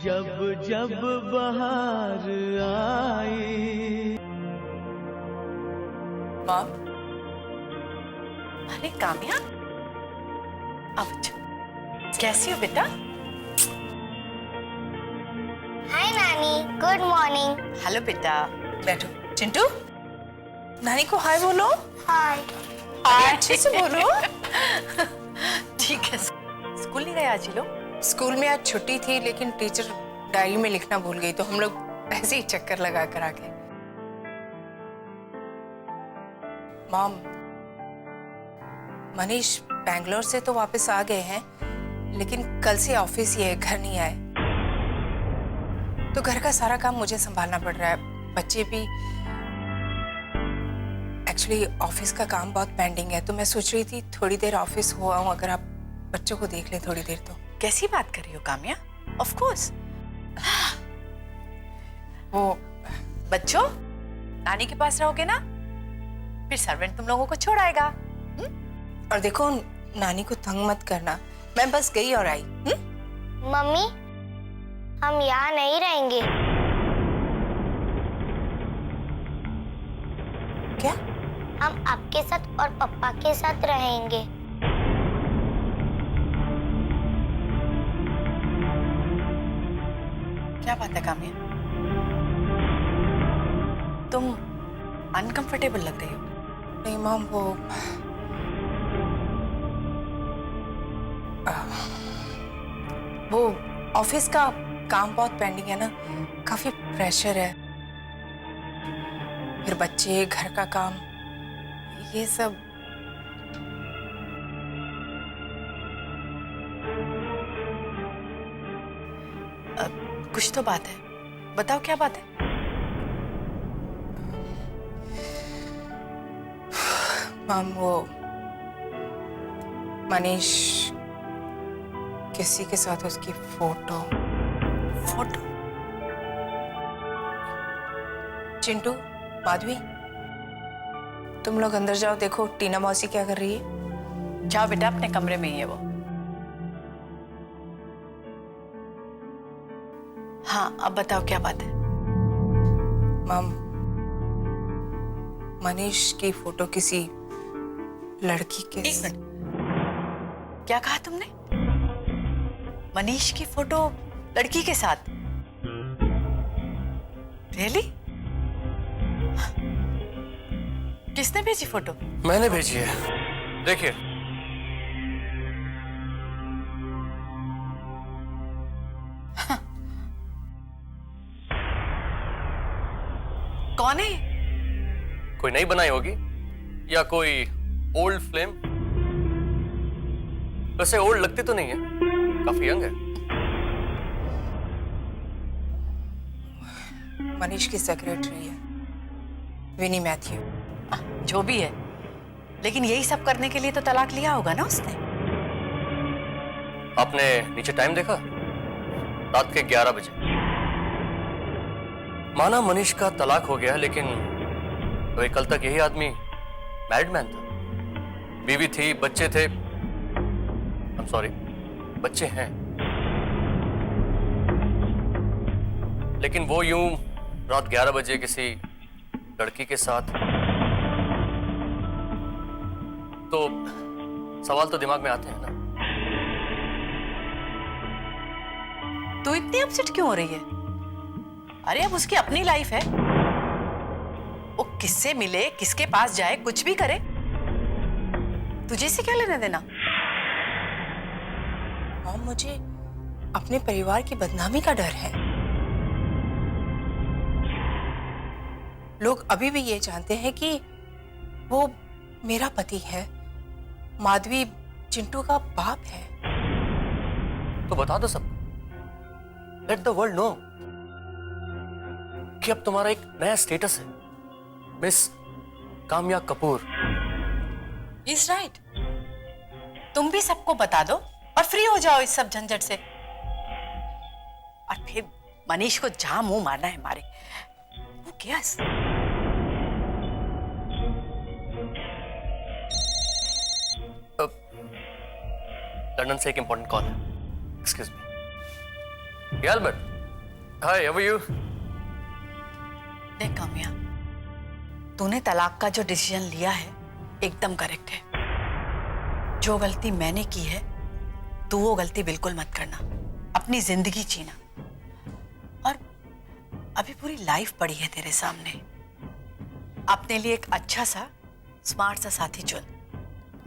जब जब बहार आई। मॉम, अरे काम्या, अब कैसी हो बेटा? हाय नानी, गुड मॉर्निंग। हेलो बेटा, बैठो। चिंटू, नानी को हाय बोलो। हाय। अच्छे से बोलो। ठीक है। स्कूल नहीं गए आज ये लोग? स्कूल में आज छुट्टी थी, लेकिन टीचर डायरी में लिखना भूल गई, तो हम लोग ऐसे ही चक्कर लगा कर आ गए। मॉम, मनीष बैंगलोर से तो वापस आ गए हैं, लेकिन कल से ऑफिस ही है, घर नहीं आए। तो घर का सारा काम मुझे संभालना पड़ रहा है। बच्चे भी, एक्चुअली ऑफिस का काम बहुत पेंडिंग है, तो मैं सोच रही थी थोड़ी देर ऑफिस हो आऊं, अगर आप बच्चों को देख लें थोड़ी देर तो। कैसी बात कर रही हो काम्या? Of course. वो बच्चों, नानी के पास रहोगे ना, फिर सर्वेंट तुम लोगों को छोड़ आएगा। और देखो, नानी को तंग मत करना, मैं बस गई और आई। मम्मी, हम यहाँ नहीं रहेंगे। क्या? हम आपके साथ और पापा के साथ रहेंगे। क्या बात है काम्या? तुम अनकंफर्टेबल लग रही हो। नहीं मॉम, वो ऑफिस का काम बहुत पेंडिंग है ना, काफी प्रेशर है, फिर बच्चे, घर का काम, ये सब। कुछ तो बात है, बताओ क्या बात है? मॉम, वो मनीष किसी के साथ उसकी फोटो। चिंटू, माधवी, तुम लोग अंदर जाओ, देखो टीना मौसी क्या कर रही है। जाओ बेटा, अपने कमरे में ही है वो। हाँ, अब बताओ क्या बात है? मॉम, मनीष की फोटो किसी लड़की के। एक मिनट, क्या कहा तुमने? मनीष की फोटो लड़की के साथ? रियली? किसने भेजी फोटो? मैंने भेजी है, देखिए। कौन है? कोई नई बनाई होगी या कोई ओल्ड फ्लेम। वैसे ओल्ड लगती तो नहीं है, काफी यंग है। मनीष की सेक्रेटरी है, विनी मैथ्यू। जो भी है, लेकिन यही सब करने के लिए तो तलाक लिया होगा ना उसने। आपने नीचे टाइम देखा? रात के 11 बजे। माना मनीष का तलाक हो गया, लेकिन तो कल तक यही आदमी मैरिड मैन था, बीवी थी, बच्चे थे। सॉरी, बच्चे हैं, लेकिन वो यूं रात 11 बजे किसी लड़की के साथ। तो सवाल तो दिमाग में आते हैं ना। तू इतनी अपसेट क्यों हो रही है? अरे अब उसकी अपनी लाइफ है, वो किससे मिले, किसके पास जाए, कुछ भी करे, तुझे से क्या लेना देना? मॉम, मुझे अपने परिवार की बदनामी का डर है। लोग अभी भी ये जानते हैं कि वो मेरा पति है, माधवी चिंटू का बाप है। तो बता दो सब, लेट द वर्ल्ड नो कि अब तुम्हारा एक नया स्टेटस है, miss Kamya Kapoor. Is right. तुम भी सबको बता दो और फ्री हो जाओ इस सब झंझट से। और फिर मनीष को जहां मुंह मारना है मारे। वो क्या? लंदन से एक इंपॉर्टेंट कॉल है। Excuse me. Albert, hi, how are you? देख काम्या, तूने तलाक का जो डिसीजन लिया है एकदम करेक्ट है। जो गलती मैंने की है तू वो गलती बिल्कुल मत करना। अपनी जिंदगी जीना, और अभी पूरी लाइफ पड़ी है तेरे सामने। अपने लिए एक अच्छा सा स्मार्ट सा साथी चुन,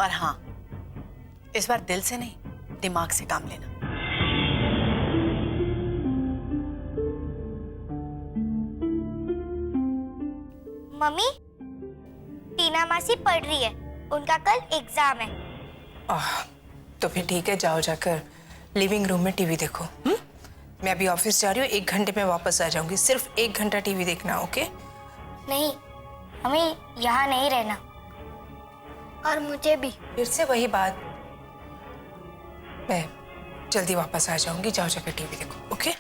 और हाँ, इस बार दिल से नहीं दिमाग से काम लेना। मम्मी, टीना मासी पढ़ रही है, उनका कल एग्जाम है। तो फिर ठीक है, जाओ जाकर लिविंग रूम में टीवी देखो। मैं अभी ऑफिस जा रही हूँ, 1 घंटे में वापस आ जाऊंगी। सिर्फ 1 घंटा टीवी देखना, ओके? नहीं, हमें यहाँ नहीं रहना। और मुझे भी। फिर से वही बात। मैं जल्दी वापस आ जाऊंगी, जाओ जाकर टीवी देखो, ओके?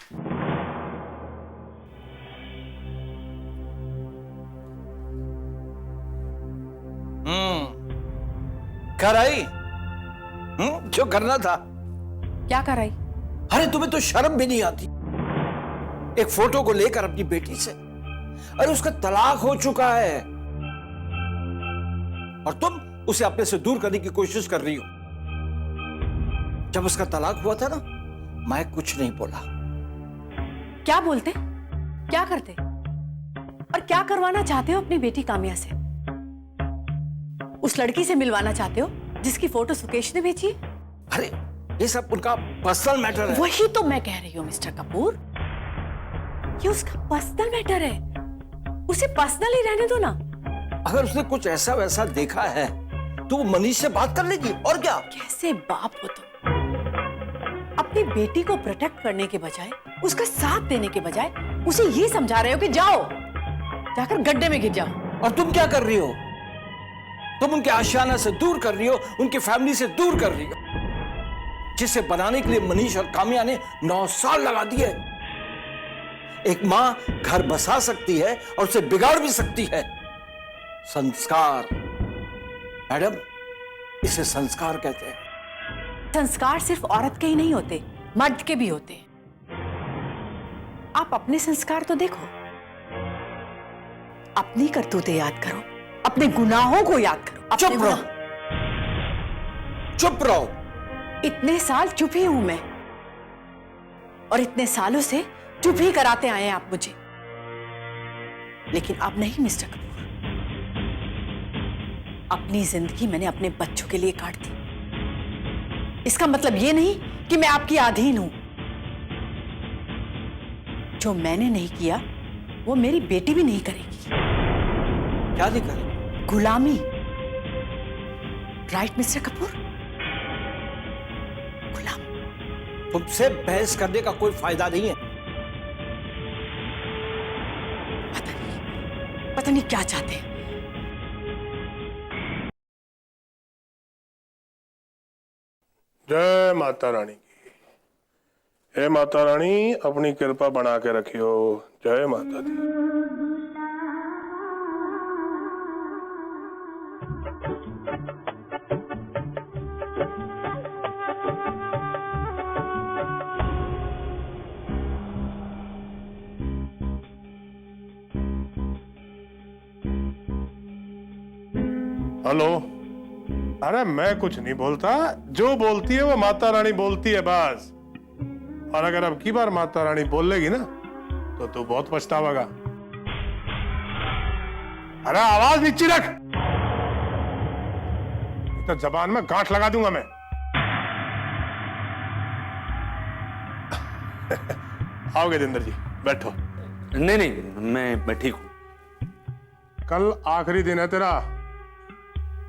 कर आई? जो करना था। क्या कर रही? अरे तुम्हें तो शर्म भी नहीं आती? एक फोटो को लेकर अपनी बेटी से, अरे उसका तलाक हो चुका है और तुम उसे अपने से दूर करने की कोशिश कर रही हो। जब उसका तलाक हुआ था ना, मैं कुछ नहीं बोला। क्या बोलते, क्या करते, और क्या करवाना चाहते हो अपनी बेटी काम्या से? उस लड़की से मिलवाना चाहते हो जिसकी फोटो सुकेश ने भेजी है? अरे ये सब उनका पर्सनल मैटर है। वही तो मैं कह रही हूँ मिस्टर कपूर, ये उसका पर्सनल मैटर है, उसे पर्सनल ही रहने दो ना। अगर उसने कुछ ऐसा वैसा देखा है तो वो मनीष से बात कर लेगी, और क्या। कैसे बाप हो तुम? अपनी बेटी को प्रोटेक्ट करने के बजाय, उसका साथ देने के बजाय उसे ये समझा रहे हो कि जाओ, जाकर गड्ढे में गिर जाओ। और तुम क्या कर रही हो? तुम उनके आशियाना से दूर कर रही हो, उनकी फैमिली से दूर कर रही हो, जिसे बनाने के लिए मनीष और काम्या ने 9 साल लगा दिए। एक मां घर बसा सकती है और उसे बिगाड़ भी सकती है। संस्कार मैडम, इसे संस्कार कहते हैं। संस्कार सिर्फ औरत के ही नहीं होते, मर्द के भी होते हैं। आप अपने संस्कार तो देखो, अपनी करतूतें याद करो, अपने गुनाहों को याद करो। चुप रहो, चुप रहो। इतने साल चुप ही हूं मैं, और इतने सालों से चुप ही कराते आए हैं आप मुझे। लेकिन अब नहीं मिस्टर कपूर, अपनी जिंदगी मैंने अपने बच्चों के लिए काट दी। इसका मतलब ये नहीं कि मैं आपकी अधीन हूं। जो मैंने नहीं किया वो मेरी बेटी भी नहीं करेगी। क्या नहीं करेगी? गुलामी। Right Mister Kapoor? गुलाम। तुमसे बहस करने का कोई फायदा नहीं है। पता नहीं क्या चाहते हैं। जय माता रानी की। हे माता रानी, अपनी कृपा बना के रखियो। जय माता दी। हेलो। अरे मैं कुछ नहीं बोलता, जो बोलती है वो माता रानी बोलती है बस। और अगर अब की बार माता रानी बोल लेगी ना तो तू बहुत पछतावेगा। अरे आवाज नीचे रख, तो जबान में गांठ लगा दूंगा मैं। आओ गजेंद्र जी, बैठो। नहीं, मैं ठीक हूं। कल आखिरी दिन है तेरा,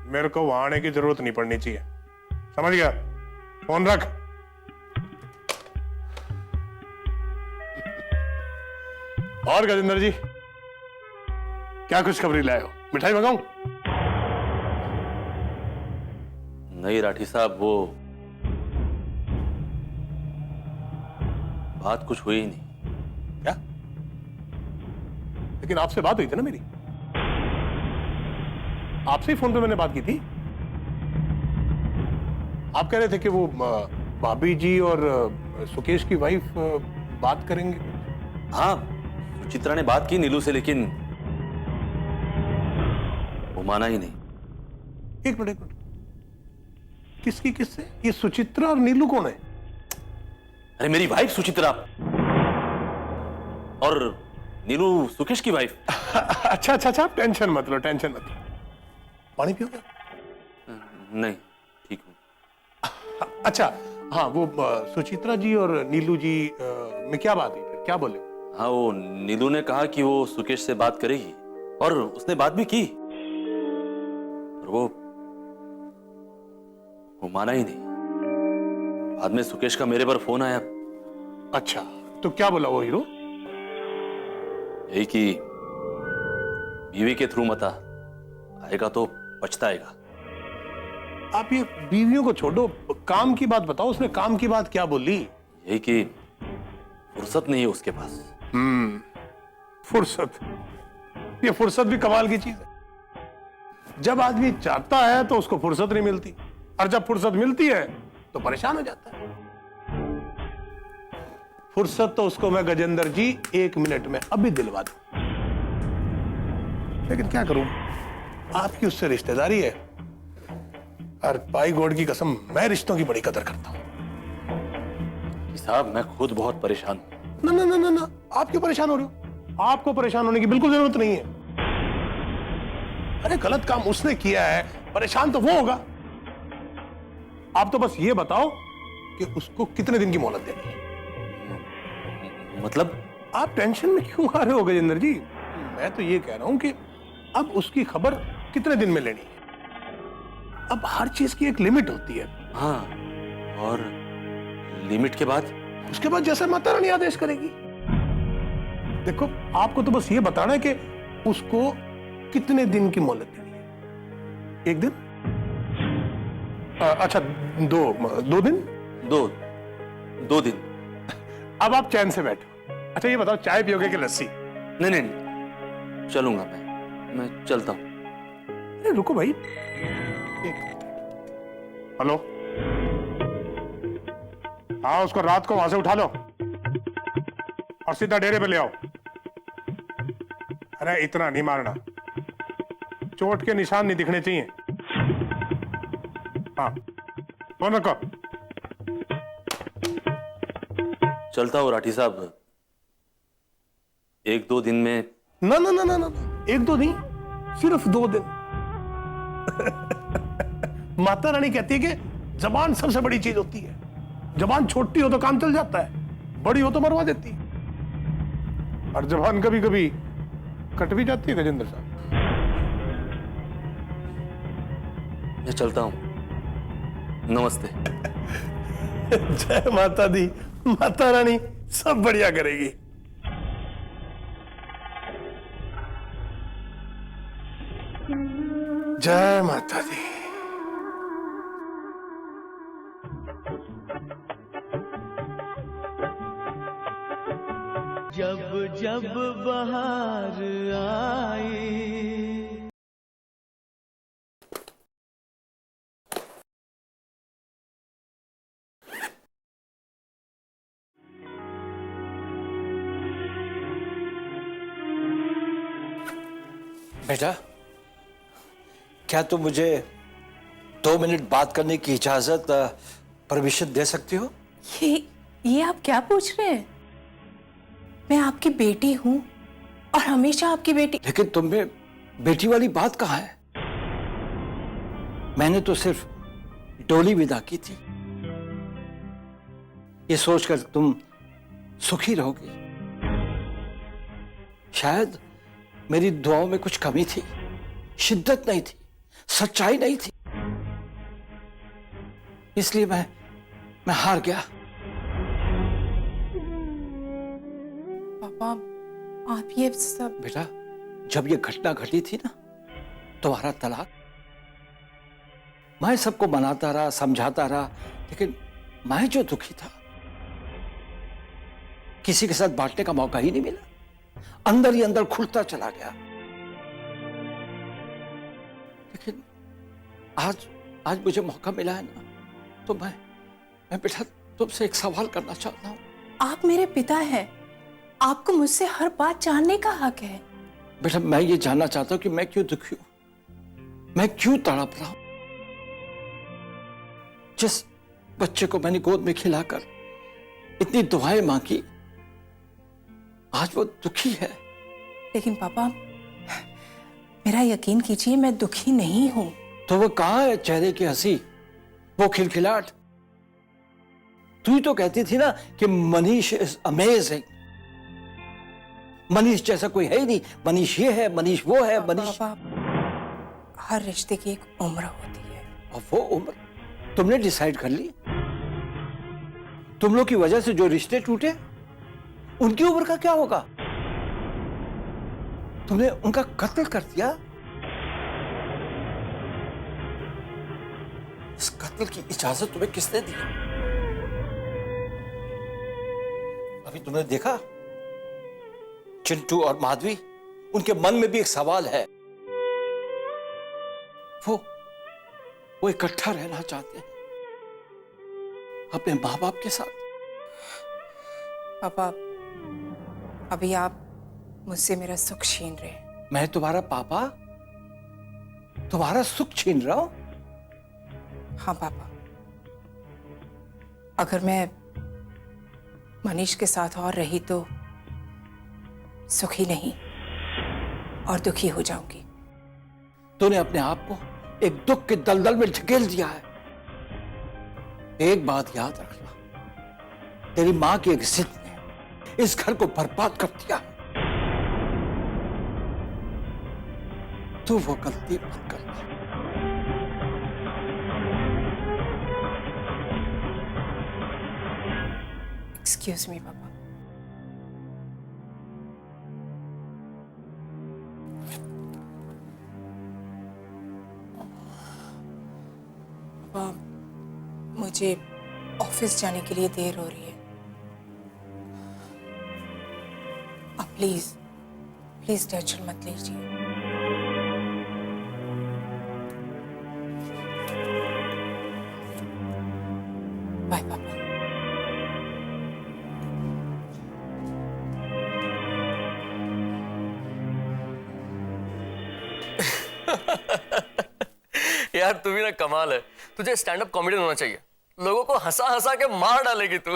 मेरे को वहां आने की जरूरत नहीं पड़नी चाहिए, समझ गया? फोन रख। और गजेंद्र जी, क्या खुशखबरी लाए हो? मिठाई मंगाऊं? नहीं राठी साहब, वो बात कुछ हुई ही नहीं। क्या? लेकिन आपसे बात हुई थी ना मेरी, आपसे ही फोन पे मैंने बात की थी। आप कह रहे थे कि वो भाभी जी और सुकेश की वाइफ बात करेंगे। हाँ, सुचित्रा ने बात की नीलू से, लेकिन वो माना ही नहीं। एक मिनट किसकी किससे? ये सुचित्रा और नीलू कौन है? अरे मेरी वाइफ सुचित्रा और नीलू सुकेश की वाइफ। अच्छा, टेंशन मत लो, टेंशन मत लो। पानी पियोगे? नहीं, ठीक हूं। अच्छा, हाँ, वो सुचित्रा जी और नीलू जी में क्या बात हुई फिर? क्या बोले? हाँ, वो नीलू ने कहा कि वो सुकेश से बात करेगी और उसने बात भी की, और वो माना ही नहीं। बाद में सुकेश का मेरे पर फोन आया। अच्छा, तो क्या बोला वो हीरो? यही कि बीवी के थ्रू मता आएगा तो पछताएगा। आप ये बीवियों को छोड़ो, काम की बात बताओ। उसने काम की बात क्या बोली? यही कि फुर्सत नहीं है उसके पास। फुर्सत? ये फुर्सत भी कमाल की चीज है। जब आदमी चाहता है तो उसको फुर्सत नहीं मिलती, और जब फुर्सत मिलती है तो परेशान हो जाता है। फुर्सत तो उसको मैं गजेंद्र जी 1 मिनट में अभी दिलवा दूं, लेकिन क्या करूं, आपकी उससे रिश्तेदारी है, और पाई गोड की कसम मैं रिश्तों की बड़ी कदर करता हूं। साहब, मैं खुद बहुत परेशान हूं। ना, आप क्यों परेशान हो रहे हो? आपको परेशान होने की बिल्कुल जरूरत नहीं है। अरे गलत काम उसने किया है, परेशान तो वो होगा। आप तो बस ये बताओ कि उसको कितने दिन की मोहलत देनी है। मतलब? आप टेंशन में क्यों आ रहे हो गजेंद्र जी? मैं तो ये कह रहा हूं कि अब उसकी खबर कितने दिन में लेनी है। अब हर चीज की एक लिमिट होती है। हाँ, और लिमिट के बाद? उसके बाद जैसे माता रानी आदेश करेगी। देखो, आपको तो बस ये बताना है कि उसको कितने दिन की मोहलत देनी है। 1 दिन? अच्छा, 2 दिन? 2 दिन। अब आप चैन से बैठो। अच्छा, ये बताओ, चाय पियोगे कि लस्सी? नहीं, चलूंगा मैं चलता हूं। अरे रुको भाई, हेलो, हाँ, उसको रात को वहां से उठा लो और सीधा डेरे पे ले आओ। अरे इतना नहीं मारना, चोट के निशान नहीं दिखने चाहिए। हाँ, फोन रखो। चलता हूँ राठी साहब, 1-2 दिन में। ना, 1-2 नहीं, सिर्फ 2 दिन। माता रानी कहती है कि जबान सबसे बड़ी चीज होती है। जबान छोटी हो तो काम चल जाता है, बड़ी हो तो मरवा देती है। और जबान कभी कभी कट भी जाती है गजेंद्र साहब। मैं चलता हूं, नमस्ते। जय माता दी, माता रानी सब बढ़िया करेगी। जय माता दी। जब जब बहार आई। बेटा, क्या तुम मुझे 2 मिनट बात करने की इजाजत, परमिशन दे सकती हो? ये आप क्या पूछ रहे हैं? मैं आपकी बेटी हूं और हमेशा आपकी बेटी। लेकिन तुम में बेटी वाली बात कहाँ है? मैंने तो सिर्फ डोली विदा की थी, ये सोचकर तुम सुखी रहोगी। शायद मेरी दुआओं में कुछ कमी थी, शिद्दत नहीं थी, सच्चाई नहीं थी, इसलिए मैं हार गया। पापा, आप ये सब। बेटा, जब ये घटना घटी थी ना, तुम्हारा तलाक, मैं सबको मनाता रहा, समझाता रहा, लेकिन मैं जो दुखी था, किसी के साथ बांटने का मौका ही नहीं मिला, अंदर ही अंदर खुलता चला गया। लेकिन आज मुझे मौका मिला है ना, तो मैं बेटा तुमसे एक सवाल करना चाहता हूं। आप मेरे पिता हैं, आपको मुझसे हर बात जानने का हक है। बेटा, मैं ये जानना चाहता हूं कि मैं क्यों दुखी हूं, मैं क्यों तड़प रहा हूं। जिस बच्चे को मैंने गोद में खिलाकर इतनी दुआएं मांगी, आज वो दुखी है। लेकिन पापा, मेरा यकीन कीजिए, मैं दुखी नहीं हूं। तो वो कहां है चेहरे की हंसी, वो खिलखिलाहट? तू ही तो कहती थी ना कि मनीष इज अमेजिंग, मनीष जैसा कोई है ही नहीं, मनीष ये है, मनीष वो है, मनीष। पापा, हर रिश्ते की एक उम्र होती है। और वो उम्र तुमने डिसाइड कर ली? तुम लोग की वजह से जो रिश्ते टूटे, उनकी उम्र का क्या होगा? तुमने उनका कत्ल कर दिया। इस कत्ल की इजाजत तुम्हें किसने दी? अभी तुमने देखा चिंटू और माधवी, उनके मन में भी एक सवाल है। वो इकट्ठा रहना चाहते हैं अपने माँ बाप के साथ। पापा, अभी आप मुझसे मेरा सुख छीन रहे हैं। मैं तुम्हारा पापा तुम्हारा सुख छीन रहा हूं? हाँ पापा, अगर मैं मनीष के साथ और रही तो सुखी नहीं और दुखी हो जाऊंगी। तूने अपने आप को एक दुख के दलदल में ढकेल दिया है। एक बात याद रखना, तेरी मां की एक जिद ने इस घर को बर्बाद कर दिया है। तू वो गलती मत करना। एक्सक्यूज मी पापा। पापा, मुझे ऑफिस जाने के लिए देर हो रही है। आप प्लीज प्लीज टेंशन मत लीजिए। बाय पापा। यार तू भी ना कमाल है, तुझे स्टैंड अप कॉमेडियन होना चाहिए। लोगों को हंसा हंसा के मार डालेगी तू।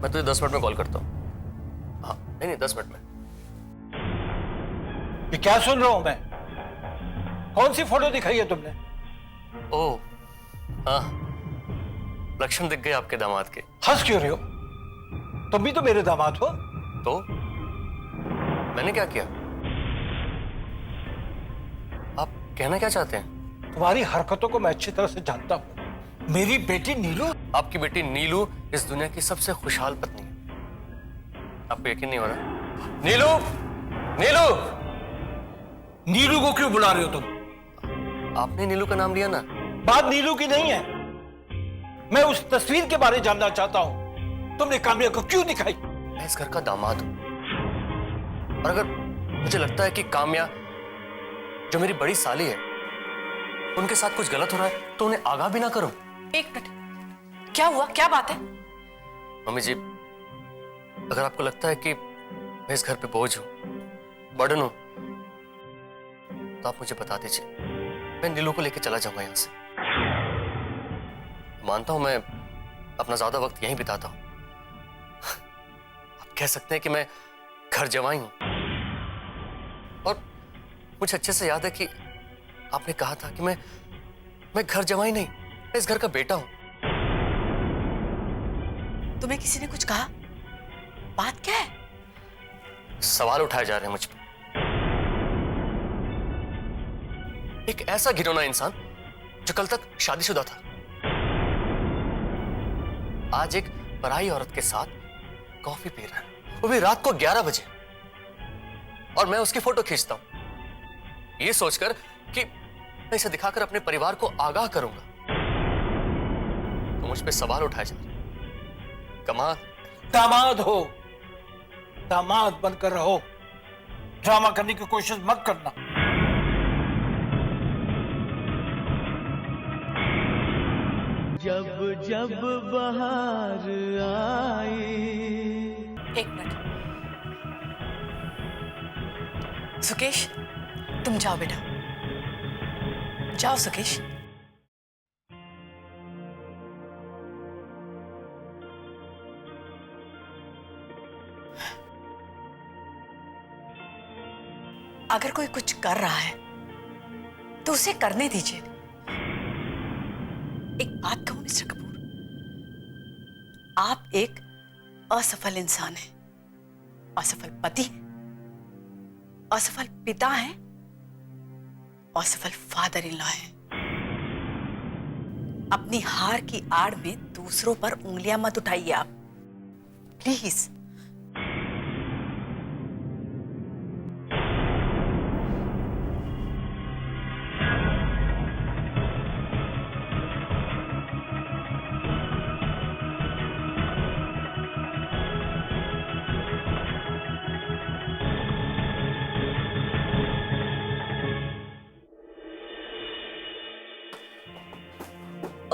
मैं तुझे 10 मिनट में कॉल करता हूँ। हाँ, नहीं 10 मिनट में। ये क्या सुन रहा हूं मैं? कौन सी फोटो दिखाई है तुमने? ओह हाँ, लक्षण दिख गए आपके दामाद के। हंस क्यों रहे हो? तुम भी तो मेरे दामाद हो। तो मैंने क्या किया? आप कहना क्या चाहते हैं? तुम्हारी हरकतों को मैं अच्छी तरह से जानता हूं। मेरी बेटी नीलू, आपकी बेटी नीलू इस दुनिया की सबसे खुशहाल पत्नी है। आपको यकीन नहीं हो रहा? नीलू, नीलू, नीलू को क्यों बुला रहे हो तुम? आपने नीलू का नाम लिया ना। बात नीलू की नहीं है, मैं उस तस्वीर के बारे में जानना चाहता हूं। तुमने काम्या को क्यों दिखाई? मैं इस घर का दामाद हूं, और अगर मुझे लगता है कि काम्या जो मेरी बड़ी साली है उनके साथ कुछ गलत हो रहा है तो उन्हें आगाह भी ना करूं। एक मिनट, क्या हुआ, क्या बात है? मम्मी जी, अगर आपको लगता है कि मैं इस घर पे बोझ हूं, बर्डन हूं, तो आप मुझे बता दीजिए। मैं नीलू को लेकर चला जाऊंगा यहां से। मानता हूं मैं अपना ज्यादा वक्त यहीं बिताता हूं। आप कह सकते हैं कि मैं घर जवाई हूं, और मुझे अच्छे से याद है कि आपने कहा था कि मैं घर जवाई नहीं, मैं इस घर का बेटा हूं। तुम्हें किसी ने कुछ कहा? बात क्या है? सवाल उठाए जा रहे हैं मुझ पर। एक ऐसा घिनौना इंसान जो कल तक शादीशुदा था, आज एक पराई औरत के साथ कॉफी पी रहा है, वो भी रात को 11 बजे, और मैं उसकी फोटो खींचता हूं ये सोचकर कि मैं इसे दिखाकर अपने परिवार को आगाह करूंगा। तो मुझ पे सवाल उठाए जा रहे हैं। कमाल। दामाद हो, दामाद बनकर रहो, ड्रामा करने की कोशिश मत करना। जब जब बहार आई। एक मिनट। सुकेश, तुम जाओ बेटा, जाओ सुकेश। अगर कोई कुछ कर रहा है तो उसे करने दीजिए। एक बात कहूं मिस्टर कपूर, आप एक असफल इंसान हैं, असफल पति हैं, असफल पिता हैं, असफल फादर इन लॉ हैं। अपनी हार की आड़ में दूसरों पर उंगलियां मत उठाइए आप, प्लीज।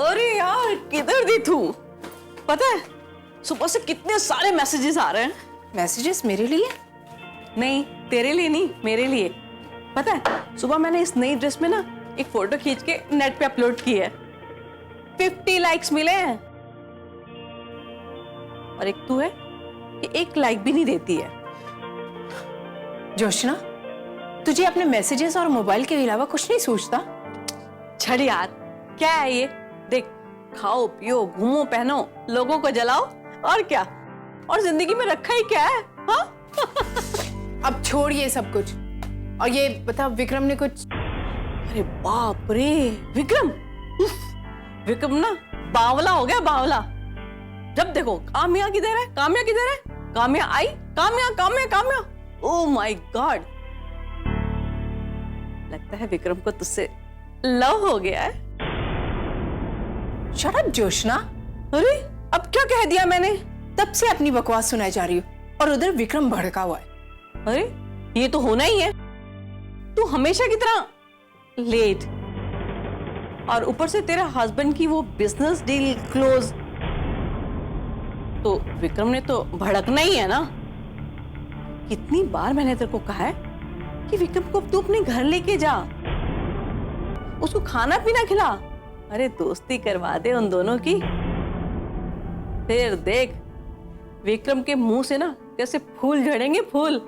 अरे यार किधर थी तू? पता है सुबह से कितने सारे मैसेजेस आ रहे हैं। मैसेजेस मेरे लिए? नहीं तेरे लिए नहीं, मेरे लिए। पता है सुबह मैंने इस नई ड्रेस में ना एक फोटो खींच के नेट पे अपलोड की है, 50 लाइक्स मिले हैं। और एक तू है कि एक लाइक भी नहीं देती है। जोशना, तुझे अपने मैसेजेस और मोबाइल के अलावा कुछ नहीं सोचता? छड़ यार, क्या है ये? देख, खाओ पियो घूमो पहनो, लोगों को जलाओ, और क्या? और जिंदगी में रखा ही क्या है? हाँ? अब छोड़ ये सब कुछ और ये बता, विक्रम ने कुछ? अरे बाप रे, विक्रम! उफ, विक्रम ना बावला हो गया, बावला। जब देखो काम्या किधर है, काम्या किधर है, काम्या आई, Kamya Kamya Kamya. Oh my God, लगता है विक्रम को तुझसे लव हो गया है। Shut up Joshna. अरे अब क्या कह दिया मैंने? तब से अपनी बकवास सुनाई जा रही हो और उधर विक्रम भड़का हुआ है। अरे ये तो होना ही है, तू हमेशा की तरह लेट, और ऊपर से तेरा हस्बैंड की वो बिजनेस डील क्लोज, तो विक्रम ने तो भड़कना ही है ना। कितनी बार मैंने तेरे को कहा है कि विक्रम को तू अपने घर लेके जा, उसको खाना पीना खिला, अरे दोस्ती करवा दे उन दोनों की। फिर देख विक्रम के मुंह से ना कैसे फूल झड़ेंगे, फूल।